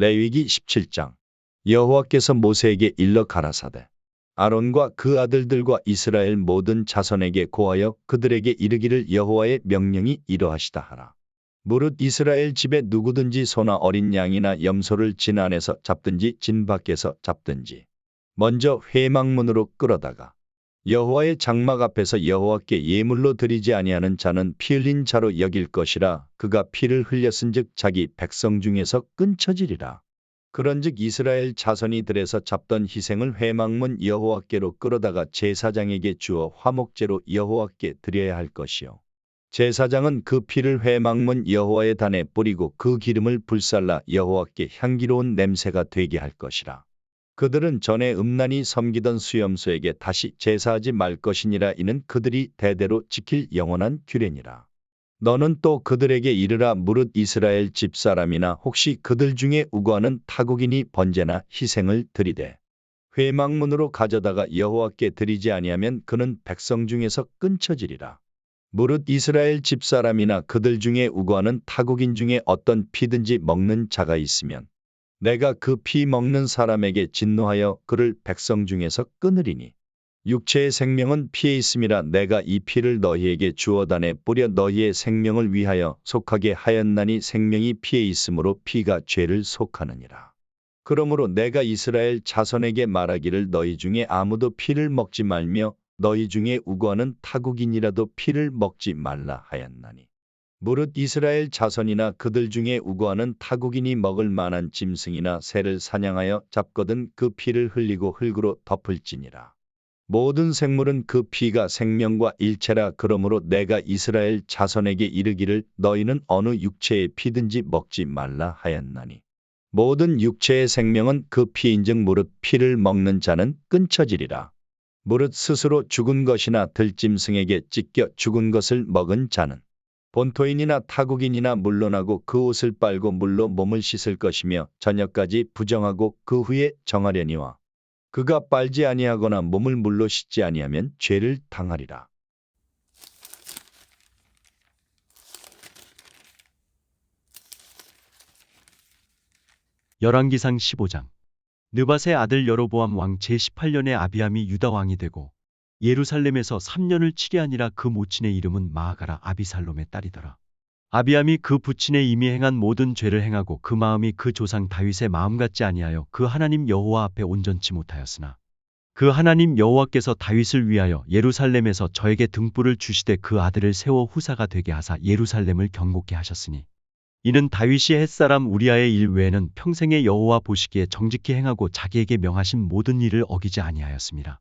레위기 17장. 여호와께서 모세에게 일러 가라사대 아론과 그 아들들과 이스라엘 모든 자손에게 고하여 그들에게 이르기를 여호와의 명령이 이러하시다 하라. 무릇 이스라엘 집에 누구든지 소나 어린 양이나 염소를 진 안에서 잡든지 진 밖에서 잡든지 먼저 회막문으로 끌어다가 여호와의 장막 앞에서 여호와께 예물로 드리지 아니하는 자는 피 흘린 자로 여길 것이라. 그가 피를 흘렸은즉 자기 백성 중에서 끊쳐지리라. 그런즉 이스라엘 자손이 들에서 잡던 희생을 회막문 여호와께로 끌어다가 제사장에게 주어 화목제로 여호와께 드려야 할 것이요. 제사장은 그 피를 회막문 여호와의 단에 뿌리고 그 기름을 불살라 여호와께 향기로운 냄새가 되게 할 것이라. 그들은 전에 음란히 섬기던 수염소에게 다시 제사하지 말 것이니라. 이는 그들이 대대로 지킬 영원한 규례니라. 너는 또 그들에게 이르라. 무릇 이스라엘 집사람이나 혹시 그들 중에 우고하는 타국인이 번제나 희생을 드리되 회막문으로 가져다가 여호와께 드리지 아니하면 그는 백성 중에서 끊쳐지리라. 무릇 이스라엘 집사람이나 그들 중에 우고하는 타국인 중에 어떤 피든지 먹는 자가 있으면 내가 그 피 먹는 사람에게 진노하여 그를 백성 중에서 끊으리니 육체의 생명은 피에 있음이라. 내가 이 피를 너희에게 주어 단에 뿌려 너희의 생명을 위하여 속하게 하였나니 생명이 피에 있으므로 피가 죄를 속하느니라. 그러므로 내가 이스라엘 자손에게 말하기를 너희 중에 아무도 피를 먹지 말며 너희 중에 우고하는 타국인이라도 피를 먹지 말라 하였나니 무릇 이스라엘 자손이나 그들 중에 우고하는 타국인이 먹을 만한 짐승이나 새를 사냥하여 잡거든 그 피를 흘리고 흙으로 덮을지니라. 모든 생물은 그 피가 생명과 일체라. 그러므로 내가 이스라엘 자손에게 이르기를 너희는 어느 육체의 피든지 먹지 말라 하였나니 모든 육체의 생명은 그 피인즉 무릇 피를 먹는 자는 끊쳐지리라. 무릇 스스로 죽은 것이나 들짐승에게 찢겨 죽은 것을 먹은 자는 본토인이나 타국인이나 물론하고 그 옷을 빨고 물로 몸을 씻을 것이며 저녁까지 부정하고 그 후에 정하려니와 그가 빨지 아니하거나 몸을 물로 씻지 아니하면 죄를 당하리라. 열왕기상 15장. 느밧의 아들 여로보암 왕 제18년에 아비암이 유다 왕이 되고 예루살렘에서 3년을 치리하니라. 그 모친의 이름은 마아가라 아비살롬의 딸이더라. 아비암이 그 부친의 이미 행한 모든 죄를 행하고 그 마음이 그 조상 다윗의 마음 같지 아니하여 그 하나님 여호와 앞에 온전치 못하였으나 그 하나님 여호와께서 다윗을 위하여 예루살렘에서 저에게 등불을 주시되 그 아들을 세워 후사가 되게 하사 예루살렘을 경고케 하셨으니 이는 다윗이 햇사람 우리아의 일 외에는 평생에 여호와 보시기에 정직히 행하고 자기에게 명하신 모든 일을 어기지 아니하였습니다.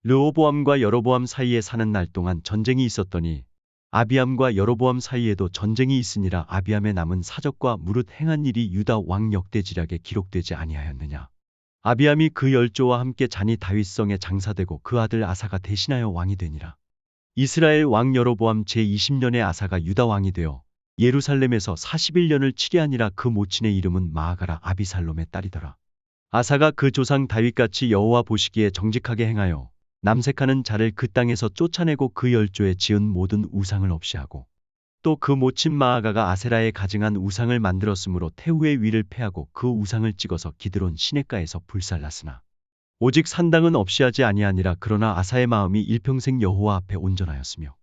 르호보암과 여로보암 사이에 사는 날 동안 전쟁이 있었더니 아비암과 여로보암 사이에도 전쟁이 있으니라. 아비암의 남은 사적과 무릇 행한 일이 유다 왕 역대지략에 기록되지 아니하였느냐. 아비암이 그 열조와 함께 잔이 다윗성에 장사되고 그 아들 아사가 대신하여 왕이 되니라. 이스라엘 왕 여로보암 제20년에 아사가 유다 왕이 되어 예루살렘에서 41년을 치리하니라. 그 모친의 이름은 마아가라 아비살롬의 딸이더라. 아사가 그 조상 다윗같이 여호와 보시기에 정직하게 행하여 남색하는 자를 그 땅에서 쫓아내고 그 열조에 지은 모든 우상을 없이 하고 또 그 모친 마아가가 아세라에 가증한 우상을 만들었으므로 태후의 위를 패하고 그 우상을 찍어서 기드론 시냇가에서 불살랐으나 오직 산당은 없이 하지 아니하니라. 그러나 아사의 마음이 일평생 여호와 앞에 온전하였으며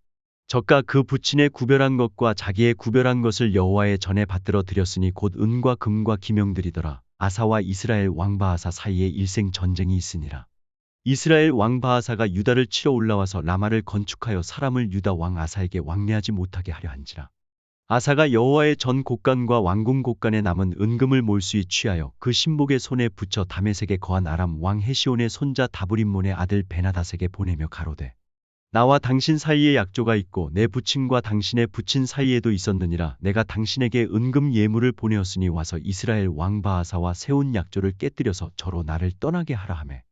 저가 그 부친의 구별한 것과 자기의 구별한 것을 여호와의 전에 받들어 드렸으니 곧 은과 금과 기명들이더라. 아사와 이스라엘 왕 바하사 사이에 일생 전쟁이 있으니라. 이스라엘 왕 바하사가 유다를 치러 올라와서 라마를 건축하여 사람을 유다 왕 아사에게 왕래하지 못하게 하려 한지라. 아사가 여호와의 전 곳간과 왕궁 곳간에 남은 은금을 몰수히 취하여 그 신복의 손에 붙여 다메섹에 거한 아람 왕 헤시온의 손자 다브림몬의 아들 베나닷에게 보내며 가로되 나와 당신 사이에 약조가 있고 내 부친과 당신의 부친 사이에도 있었느니라. 내가 당신에게 은금 예물을 보내었으니 와서 이스라엘 왕 바하사와 세운 약조를 깨뜨려서 저로 나를 떠나게 하라 하매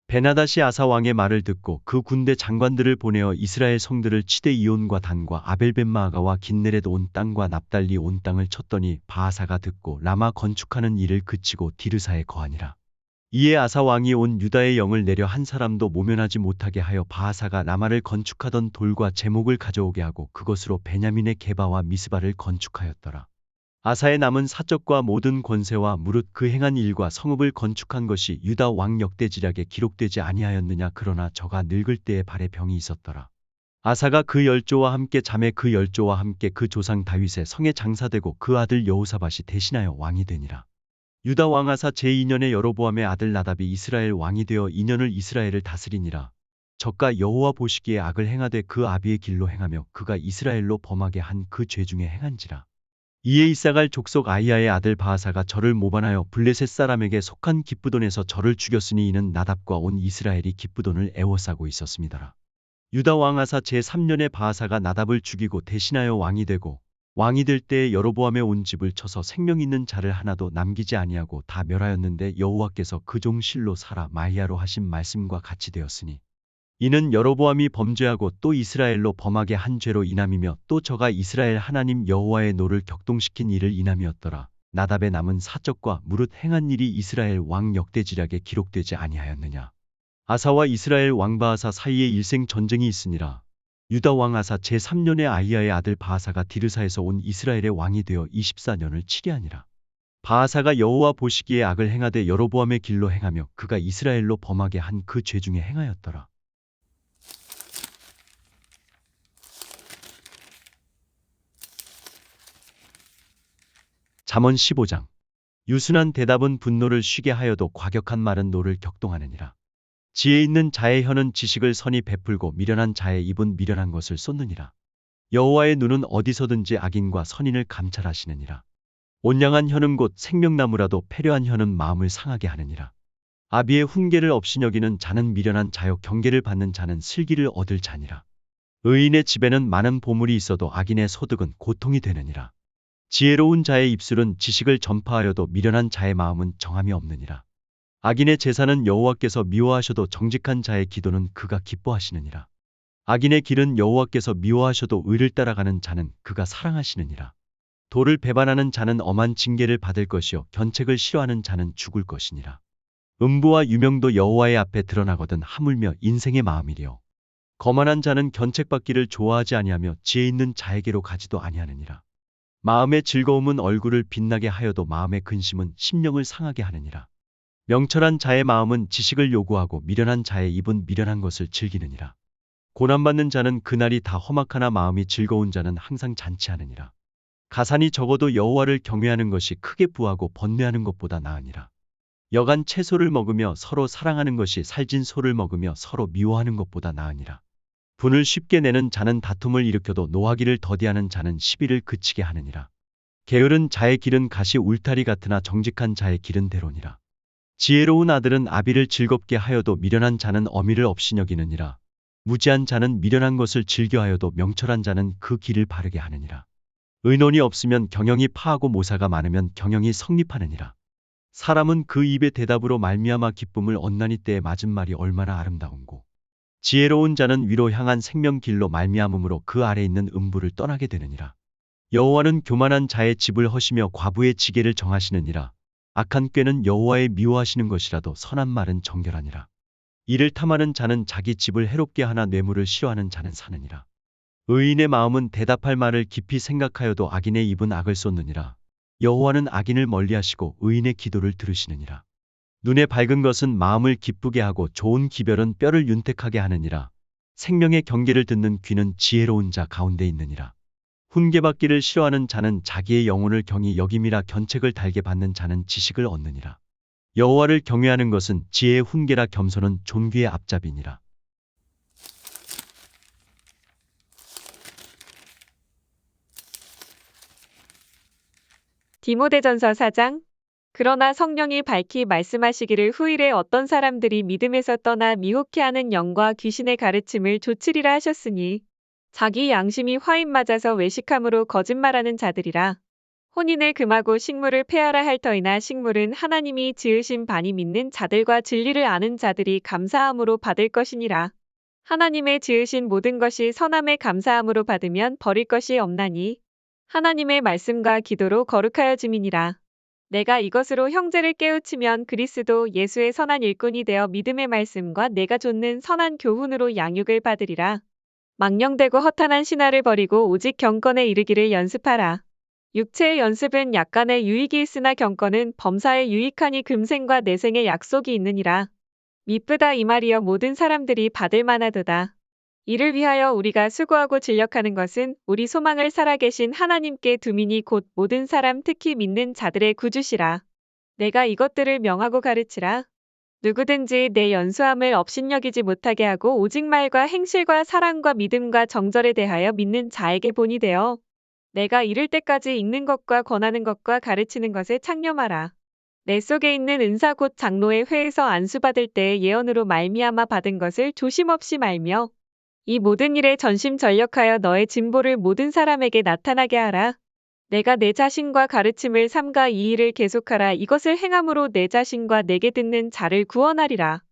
베나닷이 아사 왕의 말을 듣고 그 군대 장관들을 보내어 이스라엘 성들을 치되 이온과 단과 아벨벳마아가와 긴네렛 온 땅과 납달리 온 땅을 쳤더니 바하사가 듣고 라마 건축하는 일을 그치고 디르사에 거하니라. 이에 아사 왕이 온 유다의 영을 내려 한 사람도 모면하지 못하게 하여 바하사가 라마를 건축하던 돌과 제목을 가져오게 하고 그것으로 베냐민의 게바와 미스바를 건축하였더라. 아사의 남은 사적과 모든 권세와 무릇 그 행한 일과 성읍을 건축한 것이 유다 왕 역대지략에 기록되지 아니하였느냐. 그러나 저가 늙을 때에 발에 병이 있었더라. 아사가 그 열조와 함께 잠에 그 열조와 함께 그 조상 다윗의 성에 장사되고 그 아들 여호사밧이 대신하여 왕이 되니라. 유다 왕 아사 제2년에 여로보암의 아들 나답이 이스라엘 왕이 되어 2년을 이스라엘을 다스리니라. 저가 여호와 보시기에 악을 행하되 그 아비의 길로 행하며 그가 이스라엘로 범하게 한 그 죄 중에 행한지라. 이에 이사갈 족속 아이야의 아들 바하사가 저를 모반하여 블레셋 사람에게 속한 기브돈에서 저를 죽였으니 이는 나답과 온 이스라엘이 기브돈을 애워싸고 있었습니다라. 유다 왕 아사 제3년에 바하사가 나답을 죽이고 대신하여 왕이 되고 왕이 될 때에 여로보암의 온 집을 쳐서 생명 있는 자를 하나도 남기지 아니하고 다 멸하였는데 여호와께서 그 종 실로 사라 마히야로 하신 말씀과 같이 되었으니 이는 여로보암이 범죄하고 또 이스라엘로 범하게 한 죄로 인함이며 또 저가 이스라엘 하나님 여호와의 노를 격동시킨 일을 인함이었더라. 나답의 남은 사적과 무릇 행한 일이 이스라엘 왕 역대지략에 기록되지 아니하였느냐. 아사와 이스라엘 왕 바하사 사이에 일생 전쟁이 있으니라. 유다 왕 아사 제3년에 아이야의 아들 바하사가 디르사에서 온 이스라엘의 왕이 되어 24년을 치리하니라. 바하사가 여호와 보시기에 악을 행하되 여로보암의 길로 행하며 그가 이스라엘로 범하게 한 그 죄 중에 행하였더라. 잠언 15장. 유순한 대답은 분노를 쉬게 하여도 과격한 말은 노를 격동하느니라. 지혜 있는 자의 혀는 지식을 선히 베풀고 미련한 자의 입은 미련한 것을 쏟느니라. 여호와의 눈은 어디서든지 악인과 선인을 감찰하시느니라. 온양한 혀는 곧 생명나무라도 패려한 혀는 마음을 상하게 하느니라. 아비의 훈계를 없이 여기는 자는 미련한 자요 경계를 받는 자는 슬기를 얻을 자니라. 의인의 집에는 많은 보물이 있어도 악인의 소득은 고통이 되느니라. 지혜로운 자의 입술은 지식을 전파하여도 미련한 자의 마음은 정함이 없느니라. 악인의 제사는 여호와께서 미워하셔도 정직한 자의 기도는 그가 기뻐하시느니라. 악인의 길은 여호와께서 미워하셔도 의를 따라가는 자는 그가 사랑하시느니라. 도를 배반하는 자는 엄한 징계를 받을 것이요 견책을 싫어하는 자는 죽을 것이니라. 음부와 유명도 여호와의 앞에 드러나거든 하물며 인생의 마음이리요. 거만한 자는 견책받기를 좋아하지 아니하며 지혜 있는 자에게로 가지도 아니하느니라. 마음의 즐거움은 얼굴을 빛나게 하여도 마음의 근심은 심령을 상하게 하느니라. 명철한 자의 마음은 지식을 요구하고 미련한 자의 입은 미련한 것을 즐기느니라. 고난받는 자는 그날이 다 험악하나 마음이 즐거운 자는 항상 잔치하느니라. 가산이 적어도 여호와를 경외하는 것이 크게 부하고 번뇌하는 것보다 나으니라. 여간 채소를 먹으며 서로 사랑하는 것이 살진 소를 먹으며 서로 미워하는 것보다 나으니라. 분을 쉽게 내는 자는 다툼을 일으켜도 노하기를 더디하는 자는 시비를 그치게 하느니라. 게으른 자의 길은 가시 울타리 같으나 정직한 자의 길은 대로니라. 지혜로운 아들은 아비를 즐겁게 하여도 미련한 자는 어미를 없이 여기느니라. 무지한 자는 미련한 것을 즐겨하여도 명철한 자는 그 길을 바르게 하느니라. 의논이 없으면 경영이 파하고 모사가 많으면 경영이 성립하느니라. 사람은 그 입의 대답으로 말미암아 기쁨을 얻나니 때에 맞은 말이 얼마나 아름다운고. 지혜로운 자는 위로 향한 생명 길로 말미암음으로 그 아래 있는 음부를 떠나게 되느니라. 여호와는 교만한 자의 집을 허시며 과부의 지게를 정하시느니라. 악한 꾀는 여호와의 미워하시는 것이라도 선한 말은 정결하니라. 이를 탐하는 자는 자기 집을 해롭게 하나 뇌물을 싫어하는 자는 사느니라. 의인의 마음은 대답할 말을 깊이 생각하여도 악인의 입은 악을 쏟느니라. 여호와는 악인을 멀리하시고 의인의 기도를 들으시느니라. 눈에 밝은 것은 마음을 기쁘게 하고 좋은 기별은 뼈를 윤택하게 하느니라. 생명의 경계를 듣는 귀는 지혜로운 자 가운데 있느니라. 훈계받기를 싫어하는 자는 자기의 영혼을 경히 여김이라 견책을 달게 받는 자는 지식을 얻느니라. 여호와를 경외하는 것은 지혜의 훈계라 겸손은 존귀의 앞잡이니라. 디모데전서 4장. 그러나 성령이 밝히 말씀하시기를 후일에 어떤 사람들이 믿음에서 떠나 미혹해하는 영과 귀신의 가르침을 좇으리라 하셨으니 자기 양심이 화인 맞아서 외식함으로 거짓말하는 자들이라. 혼인을 금하고 식물을 폐하라 할 터이나 식물은 하나님이 지으신 바니 믿는 자들과 진리를 아는 자들이 감사함으로 받을 것이니라. 하나님의 지으신 모든 것이 선함에 감사함으로 받으면 버릴 것이 없나니 하나님의 말씀과 기도로 거룩하여짐이니라. 내가 이것으로 형제를 깨우치면 그리스도 예수의 선한 일꾼이 되어 믿음의 말씀과 내가 좇는 선한 교훈으로 양육을 받으리라. 망령되고 허탄한 신화를 버리고 오직 경건에 이르기를 연습하라. 육체의 연습은 약간의 유익이 있으나 경건은 범사에 유익하니 금생과 내생의 약속이 있느니라. 미쁘다 이 말이여 모든 사람들이 받을 만하도다. 이를 위하여 우리가 수고하고 진력하는 것은 우리 소망을 살아계신 하나님께 두미니 곧 모든 사람 특히 믿는 자들의 구주시라. 내가 이것들을 명하고 가르치라. 누구든지 내 연수함을 업신여기지 못하게 하고 오직 말과 행실과 사랑과 믿음과 정절에 대하여 믿는 자에게 본이 되어 내가 이를 때까지 읽는 것과 권하는 것과 가르치는 것에 창념하라. 내 속에 있는 은사 곧 장로의 회에서 안수받을 때의 예언으로 말미암아 받은 것을 조심없이 말며 이 모든 일에 전심전력하여 너의 진보를 모든 사람에게 나타나게 하라. 내가 내 자신과 가르침을 삼가 이 일을 계속하라. 이것을 행함으로 내 자신과 내게 듣는 자를 구원하리라.